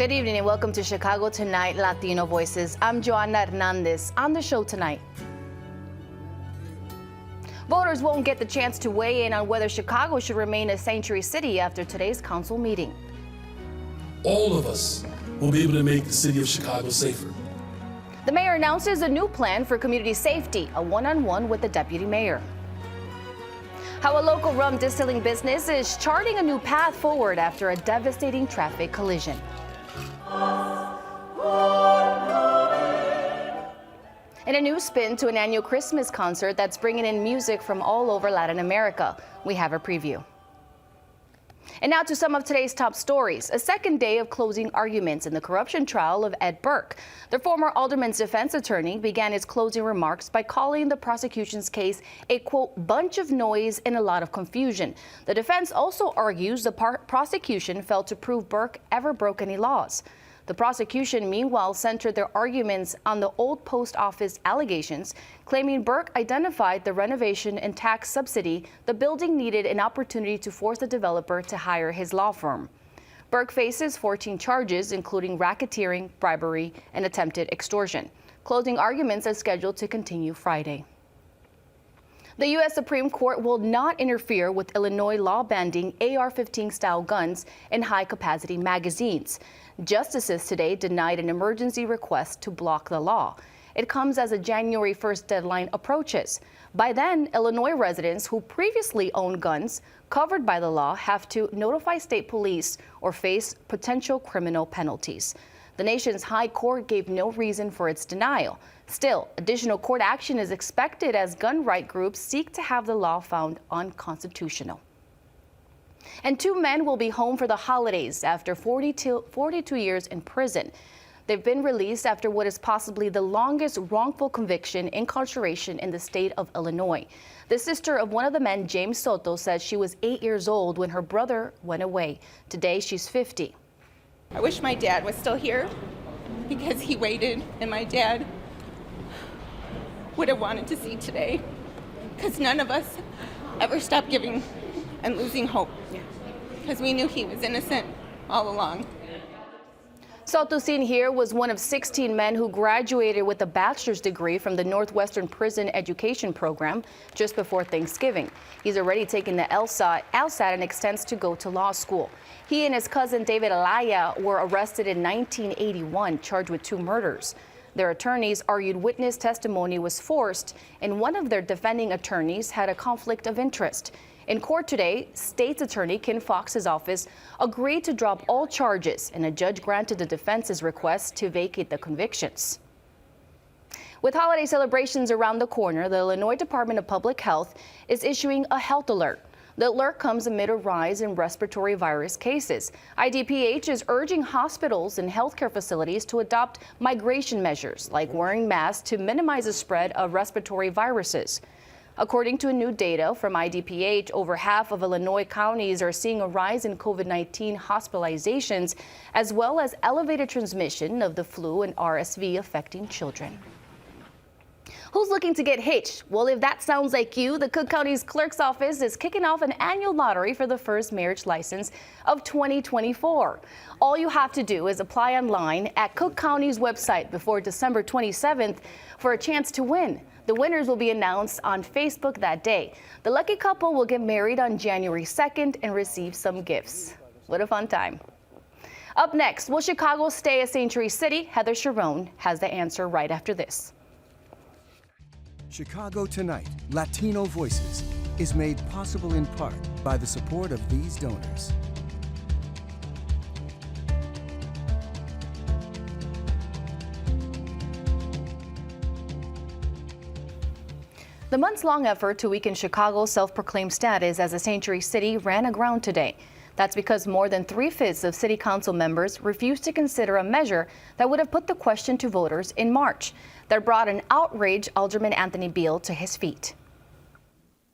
Good evening and welcome to Chicago Tonight, Latino Voices. I'm Joanna Hernandez. On the show tonight, voters won't get the chance to weigh in on whether Chicago should remain a sanctuary city after today's council meeting. All of us will be able to make the city of Chicago safer. The mayor announces a new plan for community safety, a one-on-one with the deputy mayor. How a local rum distilling business is charting a new path forward after a devastating traffic collision. And a new spin to an annual Christmas concert that's bringing in music from all over Latin America. We have a preview. And now to some of today's top stories. A second day of closing arguments in the corruption trial of Ed Burke. The former alderman's defense attorney began his closing remarks by calling the prosecution's case a, quote, bunch of noise and a lot of confusion. The defense also argues the prosecution failed to prove Burke ever broke any laws. The prosecution, meanwhile, centered their arguments on the old post office allegations, claiming Burke identified the renovation and tax subsidy the building needed an opportunity to force the developer to hire his law firm. Burke faces 14 charges, including racketeering, bribery, and attempted extortion. Closing arguments are scheduled to continue Friday. The U.S. Supreme Court will not interfere with Illinois law banning AR-15 style guns and high-capacity magazines. Justices today denied an emergency request to block the law. It comes as a January 1st deadline approaches. By then, Illinois residents who previously owned guns covered by the law have to notify state police or face potential criminal penalties. The nation's high court gave no reason for its denial. Still, additional court action is expected as gun right groups seek to have the law found unconstitutional. And two men will be home for the holidays after 42 years in prison. They've been released after what is possibly the longest wrongful conviction incarceration in the state of Illinois. The sister of one of the men, James Soto, said she was 8 years old when her brother went away. Today, she's 50. I wish my dad was still here because he waited, and my dad would have wanted to see today because none of us ever stopped giving and losing hope because we knew he was innocent all along. Soto, seen here, was one of 16 men who graduated with a bachelor's degree from the Northwestern Prison Education Program just before Thanksgiving. He's already taken the LSAT and extends to go to law school. He and his cousin David Alaya were arrested in 1981, charged with 2 murders. Their attorneys argued witness testimony was forced, and one of their defending attorneys had a conflict of interest. In court today, State's Attorney Ken Fox's office agreed to drop all charges, and a judge granted the defense's request to vacate the convictions. With holiday celebrations around the corner, the Illinois Department of Public Health is issuing a health alert. The alert comes amid a rise in respiratory virus cases. IDPH is urging hospitals and healthcare facilities to adopt migration measures like wearing masks to minimize the spread of respiratory viruses. According to new data from IDPH, over half of Illinois counties are seeing a rise in COVID-19 hospitalizations, as well as elevated transmission of the flu and RSV affecting children. Who's looking to get hitched? Well, if that sounds like you, the Cook County's Clerk's Office is kicking off an annual lottery for the first marriage license of 2024. All you have to do is apply online at Cook County's website before December 27th for a chance to win. The winners will be announced on Facebook that day. The lucky couple will get married on January 2nd and receive some gifts. What a fun time. Up next, will Chicago stay a sanctuary city? Heather Sharon has the answer right after this. Chicago Tonight, Latino Voices, is made possible in part by the support of these donors. The months-long effort to weaken Chicago's self-proclaimed status as a sanctuary city ran aground today. That's because more than 3/5 of city council members refused to consider a measure that would have put the question to voters in March. That brought an outraged Alderman Anthony Beal to his feet.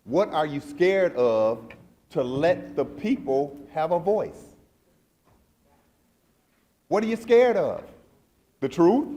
What are you scared of to let the people have a voice? What are you scared of? The truth?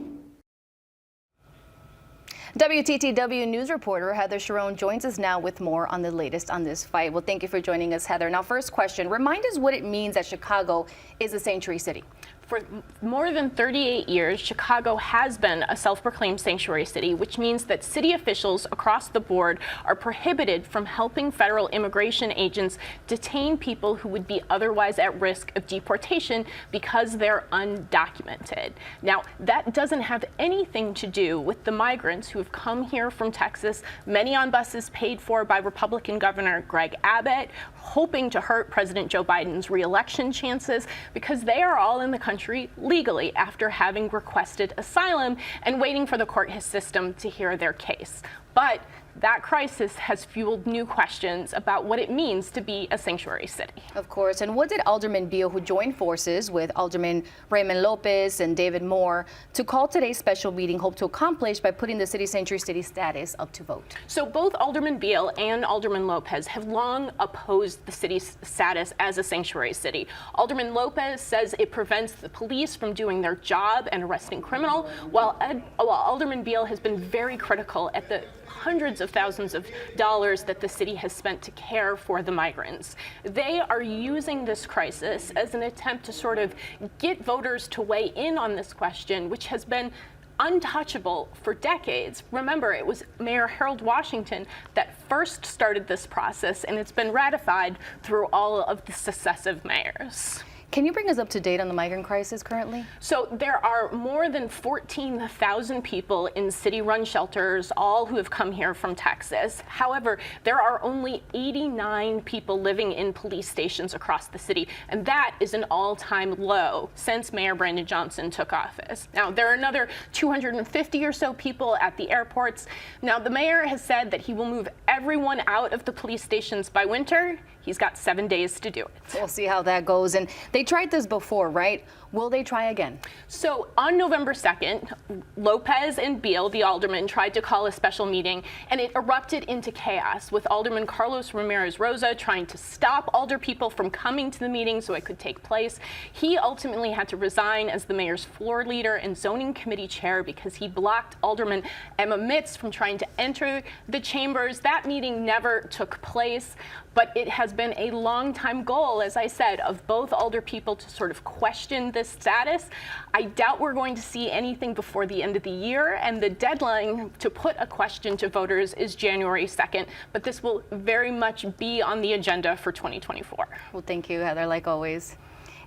WTTW news reporter Heather Sharon joins us now with more on the latest on this fight. Well, thank you for joining us, Heather. Now, first question, remind us what it means that Chicago is a sanctuary city. For more than 38 years, Chicago has been a self-proclaimed sanctuary city, which means that city officials across the board are prohibited from helping federal immigration agents detain people who would be otherwise at risk of deportation because they're undocumented. Now, that doesn't have anything to do with the migrants who have come here from Texas, many on buses paid for by Republican Governor Greg Abbott, hoping to hurt President Joe Biden's re-election chances, because they are all in the country legally after having requested asylum and waiting for the court system to hear their case. But that crisis has fueled new questions about what it means to be a sanctuary city. Of course. And what did Alderman Beal, who joined forces with Alderman Raymond Lopez and David Moore to call today's special meeting, hope to accomplish by putting the city sanctuary city status up to vote? So both Alderman Beal and Alderman Lopez have long opposed the city's status as a sanctuary city. Alderman Lopez says it prevents the police from doing their job and arresting criminals, while Alderman Beal has been very critical at the hundreds of thousands of dollars that the city has spent to care for the migrants. They are using this crisis as an attempt to sort of get voters to weigh in on this question, which has been untouchable for decades. Remember, it was Mayor Harold Washington that first started this process, and it's been ratified through all of the successive mayors. Can you bring us up to date on the migrant crisis currently? So there are more than 14,000 people in city-run shelters, all who have come here from Texas. However, there are only 89 people living in police stations across the city, and that is an all-time low since Mayor Brandon Johnson took office. Now, there are another 250 or so people at the airports. Now, the mayor has said that he will move everyone out of the police stations by winter. He's got 7 days to do it. We'll see how that goes. And they tried this before, right? Will they try again? So on November 2nd, Lopez and Beal, the aldermen, tried to call a special meeting, and it erupted into chaos, with Alderman Carlos Ramirez Rosa trying to stop alder people from coming to the meeting so it could take place. He ultimately had to resign as the mayor's floor leader and zoning committee chair because he blocked Alderman Emma Mitz from trying to enter the chambers. That meeting never took place, but it has been a long-time goal, as I said, of both alder people to sort of question this status. I doubt we're going to see anything before the end of the year, and the deadline to put a question to voters is January 2nd, but this will very much be on the agenda for 2024. Well, thank you, Heather, like always.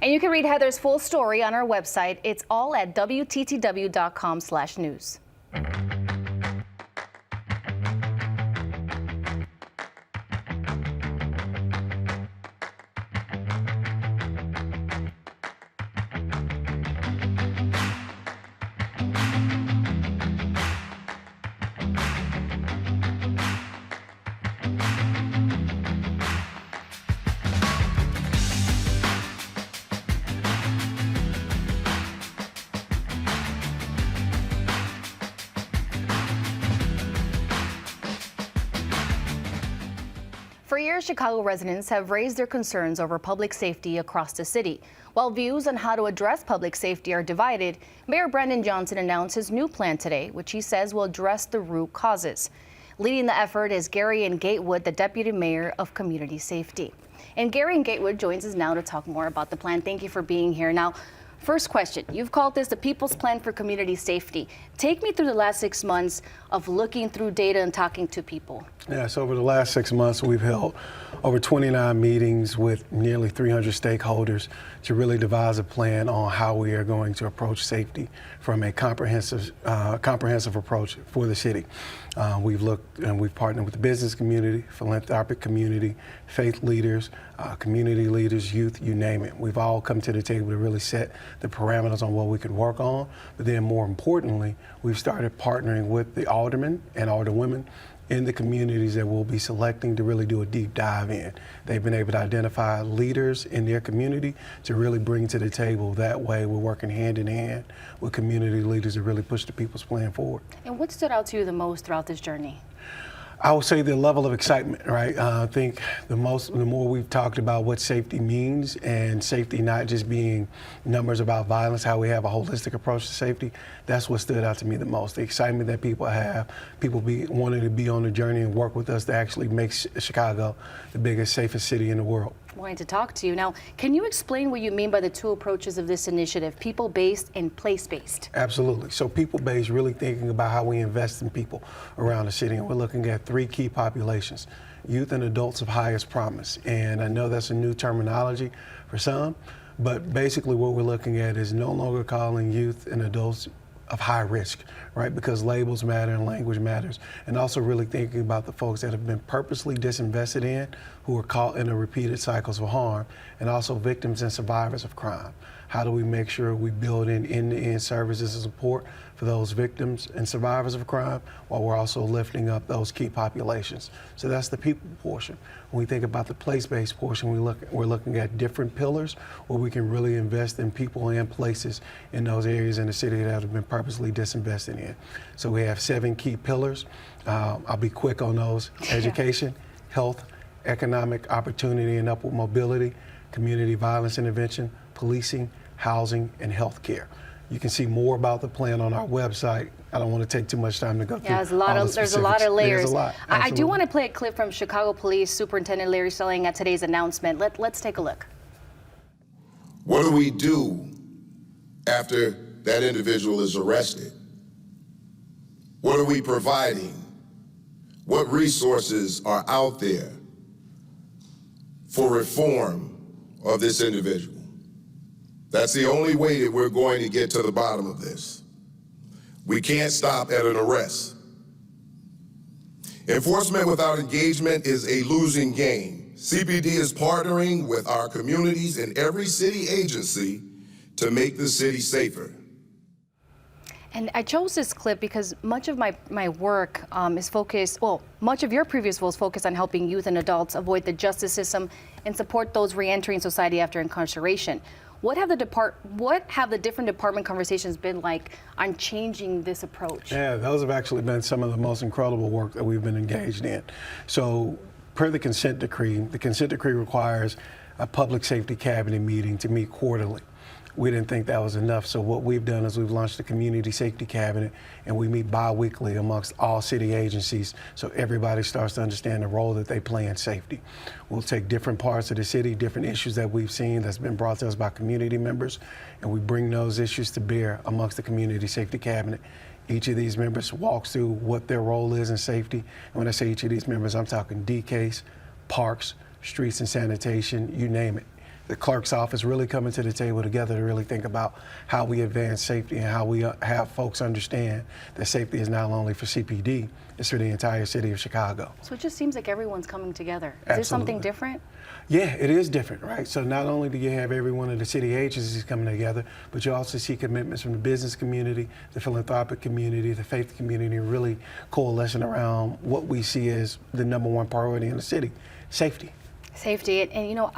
And you can read Heather's full story on our website. It's all at WTTW.com/news. For years, Chicago residents have raised their concerns over public safety across the city. While views on how to address public safety are divided, Mayor Brandon Johnson announced his new plan today, which he says will address the root causes. Leading the effort is Gary and Gatewood, the Deputy Mayor of Community Safety. And Gary and Gatewood joins us now to talk more about the plan. Thank you for being here. Now, first question, you've called this the People's Plan for Community Safety. Take me through the last 6 months of looking through data and talking to people. Yes, over the last 6 months, we've held over 29 meetings with nearly 300 stakeholders to really devise a plan on how we are going to approach safety from a comprehensive approach for the city. We've looked and we've partnered with the business community, philanthropic community, faith leaders, community leaders, youth, you name it. We've all come to the table to really set the parameters on what we could work on. But then more importantly, we've started partnering with the aldermen and alderwomen in the communities that we'll be selecting to really do a deep dive in. They've been able to identify leaders in their community to really bring to the table. That way we're working hand in hand with community leaders to really push the People's Plan forward. And what stood out to you the most throughout this journey? I would say the level of excitement, right? I think the more we've talked about what safety means, and safety not just being numbers about violence, how we have a holistic approach to safety, that's what stood out to me the most. The excitement that people have, people wanting to be on the journey and work with us to actually make Chicago the biggest, safest city in the world. wanting to talk to you. Now, can you explain what you mean by the two approaches of this initiative, people-based and place-based? Absolutely. So people-based, really thinking about how we invest in people around the city. And we're looking at three key populations: youth and adults of highest promise. And I know that's a new terminology for some, but basically what we're looking at is no longer calling youth and adults of high risk, right? Because labels matter and language matters. And also really thinking about the folks that have been purposely disinvested in, who are caught in the repeated cycles of harm, and also victims and survivors of crime. How do we make sure we build in end-to-end services and support for those victims and survivors of crime, while we're also lifting up those key populations? So that's the people portion. When we think about the place-based portion, we're looking at different pillars where we can really invest in people and places in those areas in the city that have been purposely disinvested in. So we have 7 key pillars. I'll be quick on those: education, health, economic opportunity and upward mobility, community violence intervention, policing, housing, and health care. You can see more about the plan on our website. I don't want to take too much time to go through. Yeah, there's a lot of layers. There's a lot. I do want to play a clip from Chicago Police Superintendent Larry Selling at today's announcement. Let's take a look. What do we do after that individual is arrested? What are we providing? What resources are out there for reform of this individual? That's the only way that we're going to get to the bottom of this. We can't stop at an arrest. Enforcement without engagement is a losing game. CPD is partnering with our communities and every city agency to make the city safer. And I chose this clip because much of my work is focused, well, much of your previous role is focused on helping youth and adults avoid the justice system and support those re-entering society after incarceration. What have the different department conversations been like on changing this approach? Yeah, those have actually been some of the most incredible work that we've been engaged in. So per the consent decree requires a public safety cabinet meeting to meet quarterly. We didn't think that was enough, so what we've done is we've launched the Community Safety Cabinet, and we meet bi-weekly amongst all city agencies so everybody starts to understand the role that they play in safety. We'll take different parts of the city, different issues that we've seen that's been brought to us by community members, and we bring those issues to bear amongst the Community Safety Cabinet. Each of these members walks through what their role is in safety. And when I say each of these members, I'm talking DCASE, parks, streets and sanitation, you name it. The clerk's office really coming to the table together to really think about how we advance safety and how we have folks understand that safety is not only for CPD, it's for the entire city of Chicago. So it just seems like everyone's coming together. Is Absolutely. there something different? Yeah, it is different, right? So not only do you have every one of the city agencies coming together, but you also see commitments from the business community, the philanthropic community, the faith community, really coalescing around what we see as the #1 priority in the city: safety. Safety, and you know,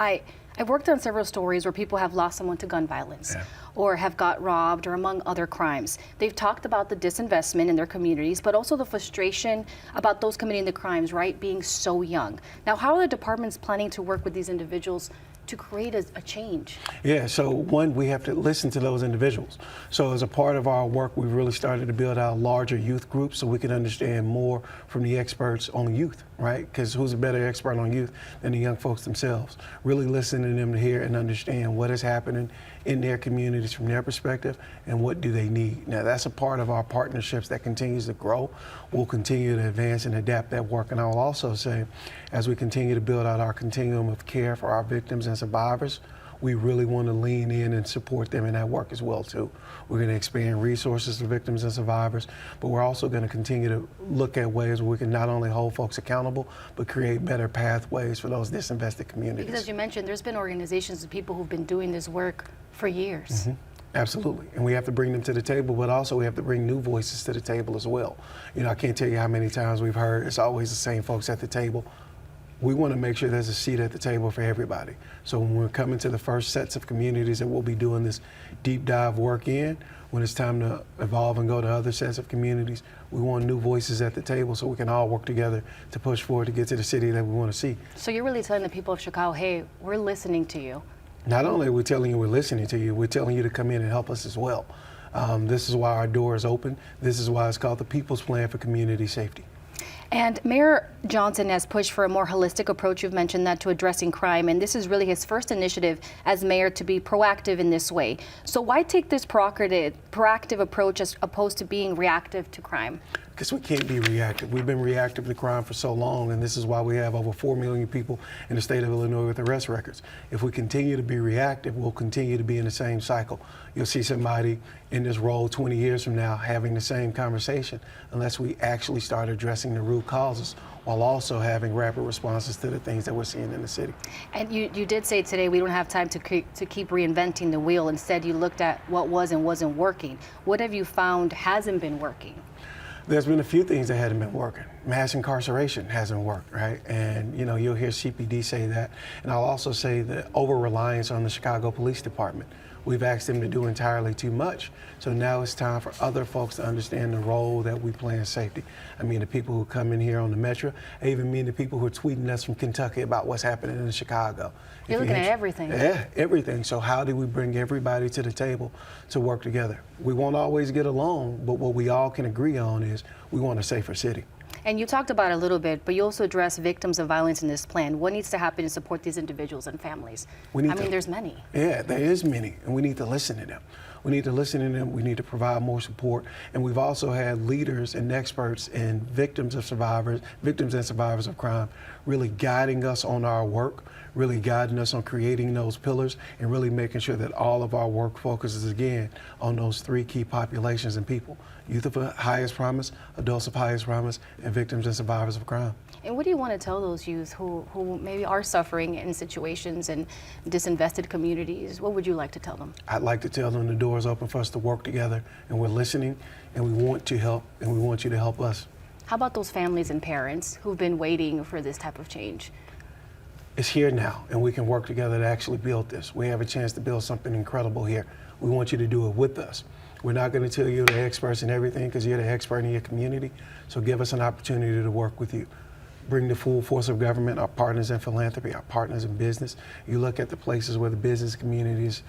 I've worked on several stories where people have lost someone to gun violence or have got robbed or among other crimes. They've talked about the disinvestment in their communities, but also the frustration about those committing the crimes, right, being so young. Now, how are the departments planning to work with these individuals to create a change? Yeah, so one, we have to listen to those individuals. So as a part of our work, we've really started to build out larger youth groups so we can understand more from the experts on youth, right? Because who's a better expert on youth than the young folks themselves? Really listening to them to hear and understand what is happening in their communities from their perspective and what do they need. Now, that's a part of our partnerships that continues to grow. We'll continue to advance and adapt that work. And I will also say, as we continue to build out our continuum of care for our victims and survivors, we really want to lean in and support them in that work as well, too. We're going to expand resources to victims and survivors, but we're also going to continue to look at ways where we can not only hold folks accountable, but create better pathways for those disinvested communities. Because as you mentioned, there's been organizations and people who've been doing this work for years. Absolutely, and we have to bring them to the table, but also we have to bring new voices to the table as well. You know, I can't tell you how many times we've heard it's always the same folks at the table. We want to make sure there's a seat at the table for everybody. So when we're coming to the first sets of communities that we'll be doing this deep dive work in, when it's time to evolve and go to other sets of communities, we want new voices at the table so we can all work together to push forward to get to the city that we want to see. So you're really telling the people of Chicago, hey, we're listening to you. Not only are we telling you we're listening to you, we're telling you to come in and help us as well. This is why our door is open. This is why it's called the People's Plan for Community Safety. And Mayor, Johnson has pushed for a more holistic approach, you've mentioned that, to addressing crime, and this is really his first initiative as mayor to be proactive in this way. So why take this proactive approach as opposed to being reactive to crime? Because we can't be reactive. We've been reactive to crime for so long, and this is why we have over 4 million people in the state of Illinois with arrest records. If we continue to be reactive, we'll continue to be in the same cycle. You'll see somebody in this role 20 years from now having the same conversation unless we actually start addressing the root causes while also having rapid responses to the things that we're seeing in the city. And you did say today we don't have time to keep reinventing the wheel. Instead, you looked at what was and wasn't working. What have you found hasn't been working? There's been a few things that hadn't been working. Mass incarceration hasn't worked, right? And you'll hear CPD say that. And I'll also say the over-reliance on the Chicago Police Department. We've asked them to do entirely too much. So now it's time for other folks to understand the role that we play in safety. I mean, the people who come in here on the Metro, I even mean the people who are tweeting us from Kentucky about what's happening in Chicago. You're looking at everything. Yeah, everything. So how do we bring everybody to the table to work together? We won't always get along, but what we all can agree on is we want a safer city. And you talked about it a little bit, but you also address victims of violence in this plan. What needs to happen to support these individuals and families? There's many. Yeah, there is many, and we need to listen to them. We need to listen to them. We need to provide more support. And we've also had leaders and experts and victims and survivors of crime really guiding us on our work, really guiding us on creating those pillars, and really making sure that all of our work focuses again on those 3 key populations and people: youth of highest promise, adults of highest promise, and victims and survivors of crime. And what do you want to tell those youth who maybe are suffering in situations and disinvested communities? What would you like to tell them? I'd like to tell them the door is open for us to work together, and we're listening, and we want to help, and we want you to help us. How about those families and parents who've been waiting for this type of change? It's here now, and we can work together to actually build this. We have a chance to build something incredible here. We want you to do it with us. We're not going to tell you the experts in everything because you're the expert in your community, so give us an opportunity to work with you. Bring the full force of government, our partners in philanthropy, our partners in business. You look at the places where the business community is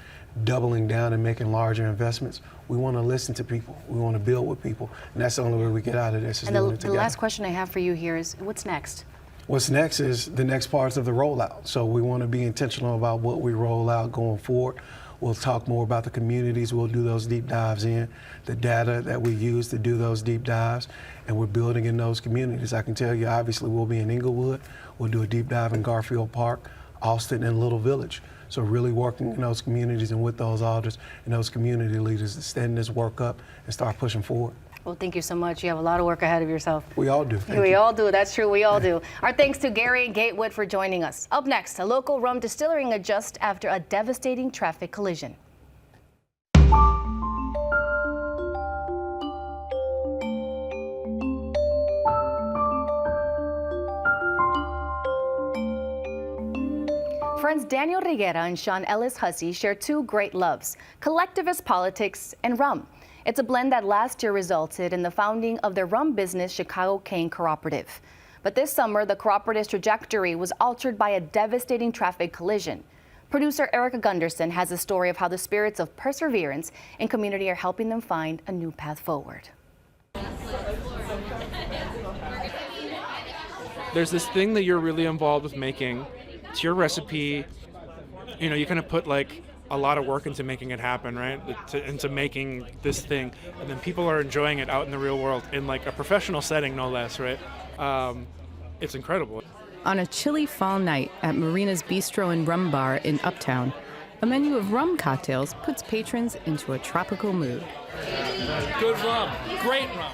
doubling down and making larger investments. We want to listen to people. We want to build with people, and that's the only way we get out of this is doing it together. The last question I have for you here is, what's next? What's next is the next parts of the rollout. So we want to be intentional about what we roll out going forward. We'll talk more about the communities. We'll do those deep dives in, the data that we use to do those deep dives, and we're building in those communities. I can tell you, obviously, we'll be in Inglewood. We'll do a deep dive in Garfield Park, Austin, and Little Village. So really working in those communities and with those alders and those community leaders to stand this work up and start pushing forward. Well, thank you so much. You have a lot of work ahead of yourself. We all do. We all do. That's true. We all do. Our thanks to Gary Gatewood for joining us. Up next, a local rum distillery adjusts after a devastating traffic collision. Friends Daniel Riguera and Sean Ellis Hussey share 2 great loves: collectivist politics and rum. It's a blend that last year resulted in the founding of their rum business, Chicago Cane Cooperative. But this summer, the cooperative's trajectory was altered by a devastating traffic collision. Producer Erica Gunderson has a story of how the spirits of perseverance and community are helping them find a new path forward. There's this thing that you're really involved with making. It's your recipe. You kind of put like a lot of work into making it happen, right? Into making this thing, and then people are enjoying it out in the real world in like a professional setting, no less, right? It's incredible. On a chilly fall night at Marina's Bistro and Rum Bar in Uptown, a menu of rum cocktails puts patrons into a tropical mood. Good rum, great rum.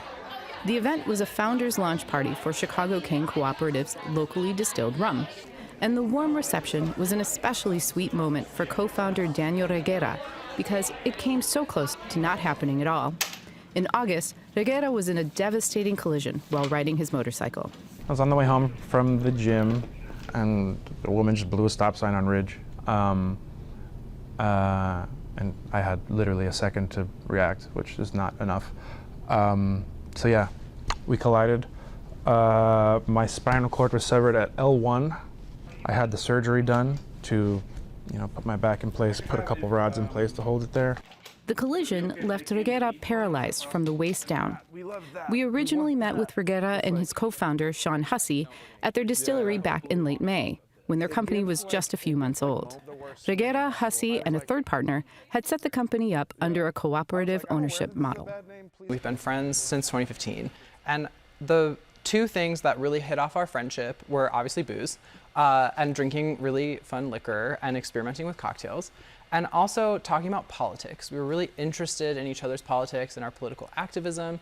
The event was a founder's launch party for Chicago Cane Cooperative's locally distilled rum. And the warm reception was an especially sweet moment for co-founder Daniel Riguera because it came so close to not happening at all. In August, Riguera was in a devastating collision while riding his motorcycle. I was on the way home from the gym, and a woman just blew a stop sign on Ridge. And I had literally a second to react, which is not enough. So yeah, we collided. My spinal cord was severed at L1. I had the surgery done to, put my back in place, put a couple rods in place to hold it there. The collision left Reguera paralyzed from the waist down. We originally met with Reguera and his co-founder, Sean Hussey, at their distillery back in late May, when their company was just a few months old. Reguera, Hussey, and a third partner had set the company up under a cooperative ownership model. We've been friends since 2015, and the two things that really hit off our friendship were obviously booze, and drinking really fun liquor and experimenting with cocktails, and also talking about politics. We were really interested in each other's politics and our political activism,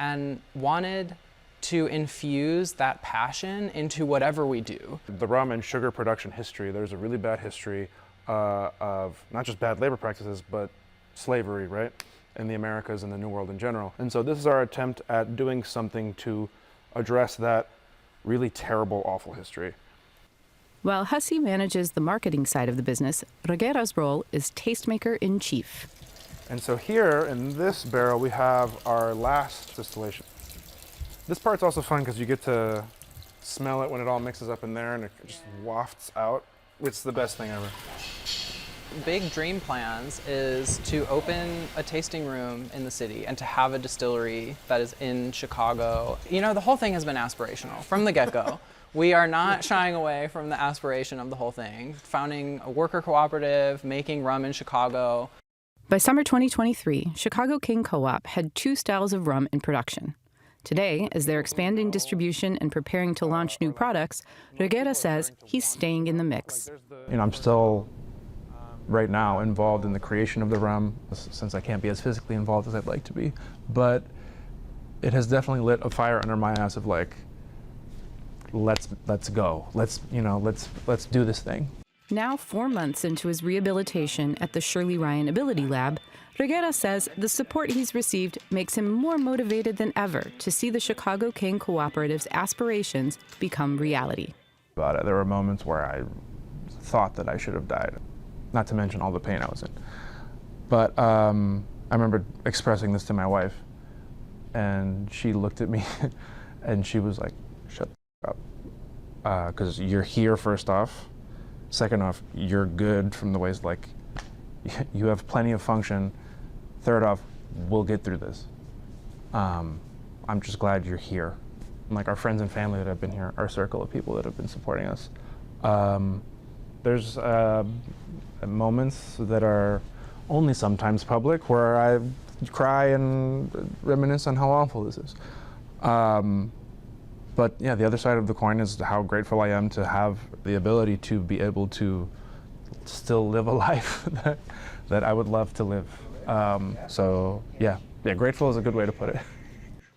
and wanted to infuse that passion into whatever we do. The rum and sugar production history, there's a really bad history of not just bad labor practices, but slavery, right? In the Americas and the New World in general. And so this is our attempt at doing something to address that really terrible, awful history. While Hussey manages the marketing side of the business, Reguera's role is tastemaker-in-chief. And so here in this barrel, we have our last distillation. This part's also fun because you get to smell it when it all mixes up in there and it just wafts out. It's the best thing ever. Big dream plans is to open a tasting room in the city and to have a distillery that is in Chicago. You know, the whole thing has been aspirational from the get-go. We are not shying away from the aspiration of the whole thing. Founding a worker cooperative, making rum in Chicago. By summer 2023, Chicago King Co-op had 2 styles of rum in production. Today, as they're expanding distribution and preparing to launch new products, Reguera says he's staying in the mix. You know, I'm still, right now, involved in the creation of the rum, since I can't be as physically involved as I'd like to be. But it has definitely lit a fire under my ass of like, let's go. Let's do this thing. Now, 4 months into his rehabilitation at the Shirley Ryan Ability Lab, Reguera says the support he's received makes him more motivated than ever to see the Chicago King Cooperative's aspirations become reality. There were moments where I thought that I should have died, not to mention all the pain I was in. But I remember expressing this to my wife, and she looked at me and she was like, shut the up. Because you're here, first off. Second off, you're good from the ways like you have plenty of function. Third off, we'll get through this. I'm just glad you're here. And like our friends and family that have been here, our circle of people that have been supporting us. There's moments that are only sometimes public where I cry and reminisce on how awful this is. But yeah, the other side of the coin is how grateful I am to have the ability to be able to still live a life that I would love to live. So yeah, grateful is a good way to put it.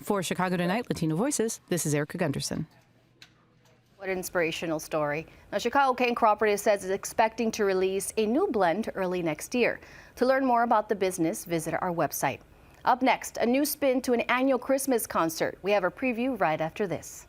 For Chicago Tonight, Latino Voices, this is Erica Gunderson. What an inspirational story. Now, Chicago Cane Cooperative says it's expecting to release a new blend early next year. To learn more about the business, visit our website. Up next, a new spin to an annual Christmas concert. We have a preview right after this.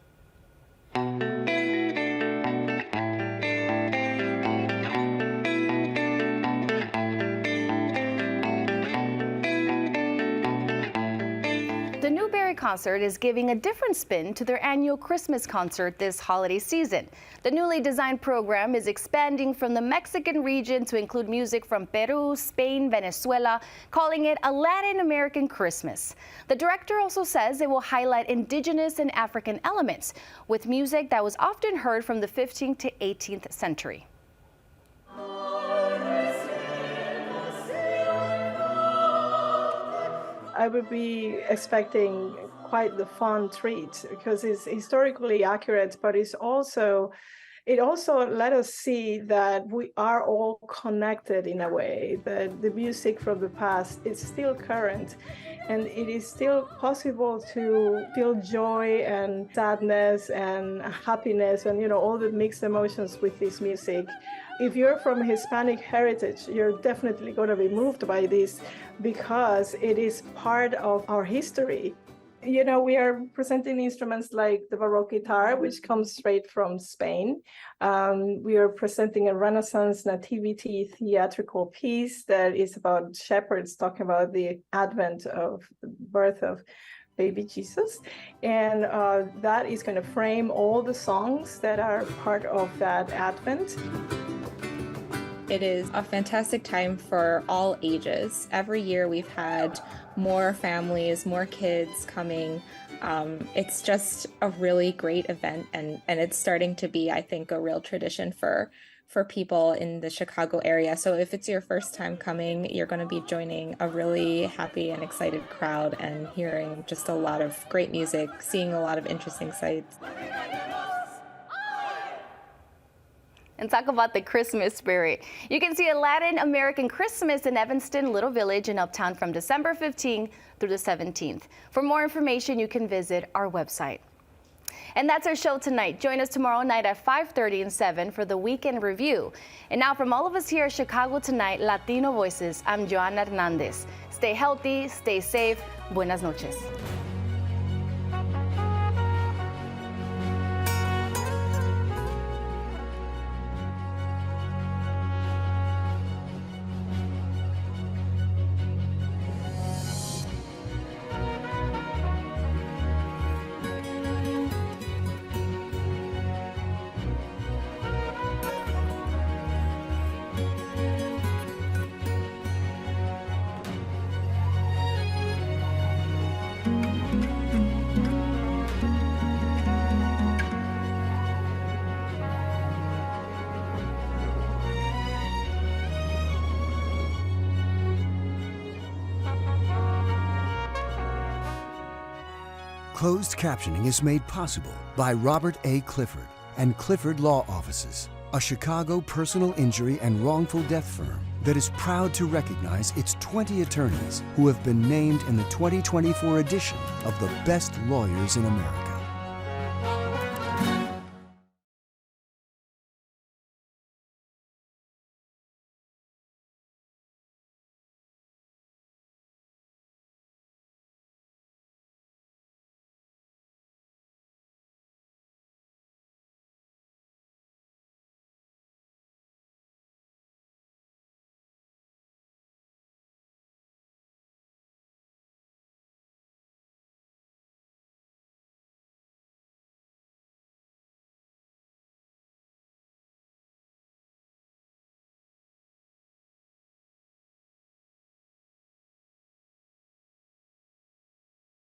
The Newberry concert is giving a different spin to their annual Christmas concert this holiday season. The newly designed program is expanding from the Mexican region to include music from Peru, Spain, Venezuela, calling it a Latin American Christmas. The director also says it will highlight indigenous and African elements with music that was often heard from the 15th to 18th century. I would be expecting quite the fun treat because it's historically accurate, but it also let us see that we are all connected in a way, that the music from the past is still current and it is still possible to feel joy and sadness and happiness and, all the mixed emotions with this music. If you're from Hispanic heritage, you're definitely going to be moved by this because it is part of our history. We are presenting instruments like the Baroque guitar, which comes straight from Spain. We are presenting a Renaissance nativity theatrical piece that is about shepherds talking about the advent of the birth of baby Jesus. And that is going to frame all the songs that are part of that advent. It is a fantastic time for all ages. Every year we've had more families, more kids coming. It's just a really great event, and it's starting to be, I think, a real tradition for people in the Chicago area. So if it's your first time coming, you're going to be joining a really happy and excited crowd and hearing just a lot of great music, seeing a lot of interesting sights. And talk about the Christmas spirit. You can see a Latin American Christmas in Evanston Little Village in Uptown from December 15th through the 17th. For more information, you can visit our website. And that's our show tonight. Join us tomorrow night at 5:30 and 7 for the Weekend Review. And now from all of us here at Chicago Tonight, Latino Voices, I'm Joanna Hernandez. Stay healthy, stay safe. Buenas noches. Closed captioning is made possible by Robert A. Clifford and Clifford Law Offices, a Chicago personal injury and wrongful death firm that is proud to recognize its 20 attorneys who have been named in the 2024 edition of the Best Lawyers in America.